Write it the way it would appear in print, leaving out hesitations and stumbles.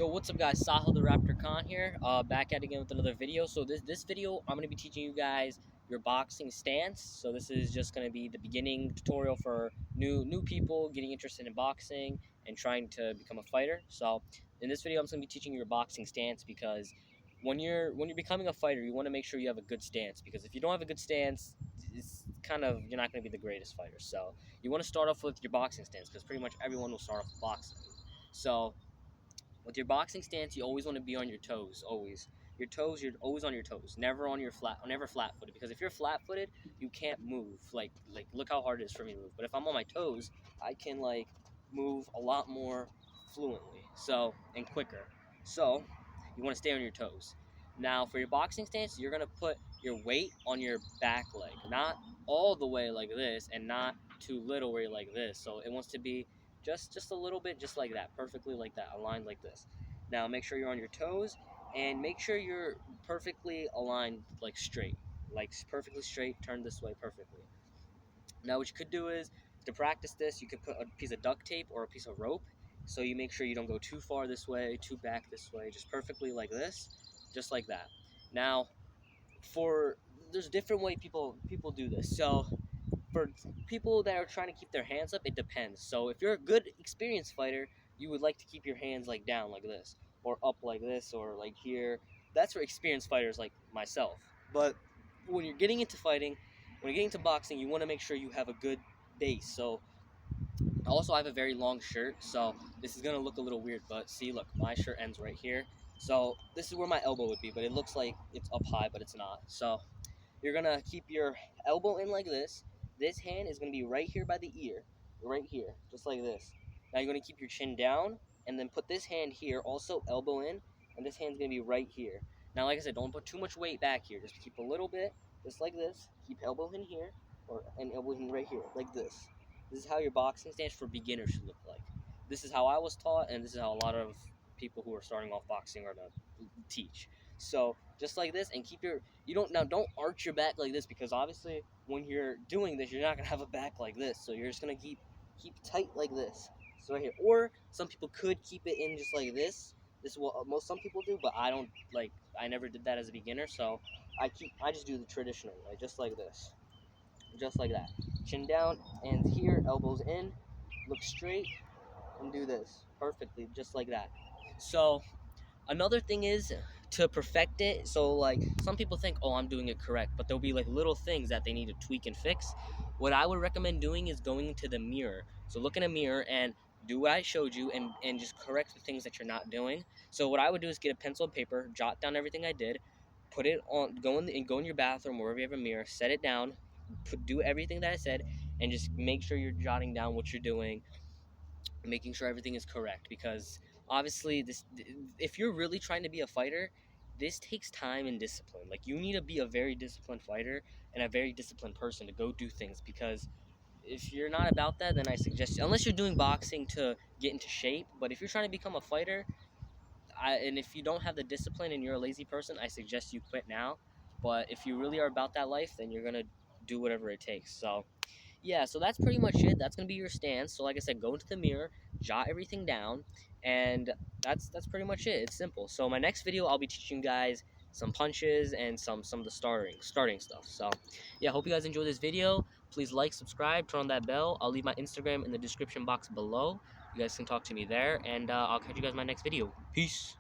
Yo, what's up guys, Sahil the Raptor Khan here, back at it again with another video. So this video, I'm going to be teaching you guys your boxing stance. So this is just going to be the beginning tutorial for new people getting interested in boxing and trying to become a fighter. So in this video, I'm just going to be teaching you your boxing stance, because when you're becoming a fighter, you want to make sure you have a good stance, because if you don't have a good stance, it's kind of, you're not going to be the greatest fighter. So you want to start off with your boxing stance, because pretty much everyone will start off with boxing. So with your boxing stance, you always want to be on your toes. Always, your toes. You're always on your toes. Never on your never flat-footed. Because if you're flat-footed, you can't move. Like look how hard it is for me to move. But if I'm on my toes, I can move a lot more fluently. So and quicker. So you want to stay on your toes. Now for your boxing stance, you're gonna put your weight on your back leg, not all the way like this, and not too little where you're like this. So it wants to be just a little bit, just like that, perfectly like that, aligned like this. Now make sure you're on your toes, and make sure you're perfectly aligned, like straight, like perfectly straight, turned this way perfectly. Now what you could do is, to practice this, you could put a piece of duct tape or a piece of rope, so you make sure you don't go too far this way, too back this way, just perfectly like this, just like that. Now there's different way people do this. So for people that are trying to keep their hands up, it depends. So if you're a good experienced fighter, you would like to keep your hands like down like this, or up like this, or like here. That's for experienced fighters like myself. But when you're getting into fighting, when you're getting into boxing, you want to make sure you have a good base. So also, I have a very long shirt, so this is gonna look a little weird, but see, look, my shirt ends right here. So this is where my elbow would be, but it looks like it's up high, but it's not. So you're gonna keep your elbow in like this. This hand is gonna be right here by the ear, right here, just like this. Now you're gonna keep your chin down, and then put this hand here, also elbow in, and this hand's gonna be right here. Now, like I said, don't put too much weight back here. Just keep a little bit, just like this. Keep elbow in here, and elbow in right here, like this. This is how your boxing stance for beginners should look like. This is how I was taught, and this is how a lot of people who are starting off boxing are gonna teach. So just like this, and keep your don't arch your back like this, because obviously when you're doing this, you're not gonna have a back like this. So you're just gonna keep tight like this. So right here, or some people could keep it in just like this. This is what some people do, but I don't like. I never did that as a beginner, so I just do the traditional way, just like this, just like that. Chin down, and here, elbows in, look straight, and do this perfectly, just like that. So another thing is to perfect it. So like some people think, oh, I'm doing it correct, but there'll be like little things that they need to tweak and fix. What I would recommend doing is going into the mirror. So look in a mirror and do what I showed you, and just correct the things that you're not doing. So what I would do is get a pencil and paper, jot down everything I did, put it on, go in your bathroom, wherever you have a mirror, set it down, do everything that I said, and just make sure you're jotting down what you're doing, making sure everything is correct. Because obviously if you're really trying to be a fighter, this takes time and discipline. Like, you need to be a very disciplined fighter and a very disciplined person to go do things. Because if you're not about that, then I suggest, unless you're doing boxing to get into shape, but if you're trying to become a fighter, and if you don't have the discipline and you're a lazy person, I suggest you quit now. But if you really are about that life, then you're gonna do whatever it takes. So yeah, so that's pretty much it. That's gonna be your stance. So like I said, go into the mirror, jot everything down, and that's pretty much it. It's simple. So my next video, I'll be teaching you guys some punches and some of the starting stuff. So yeah, hope you guys enjoy this video. Please like, subscribe, turn on that bell. I'll leave my Instagram in the description box below. You guys can talk to me there, and I'll catch you guys in my next video. Peace.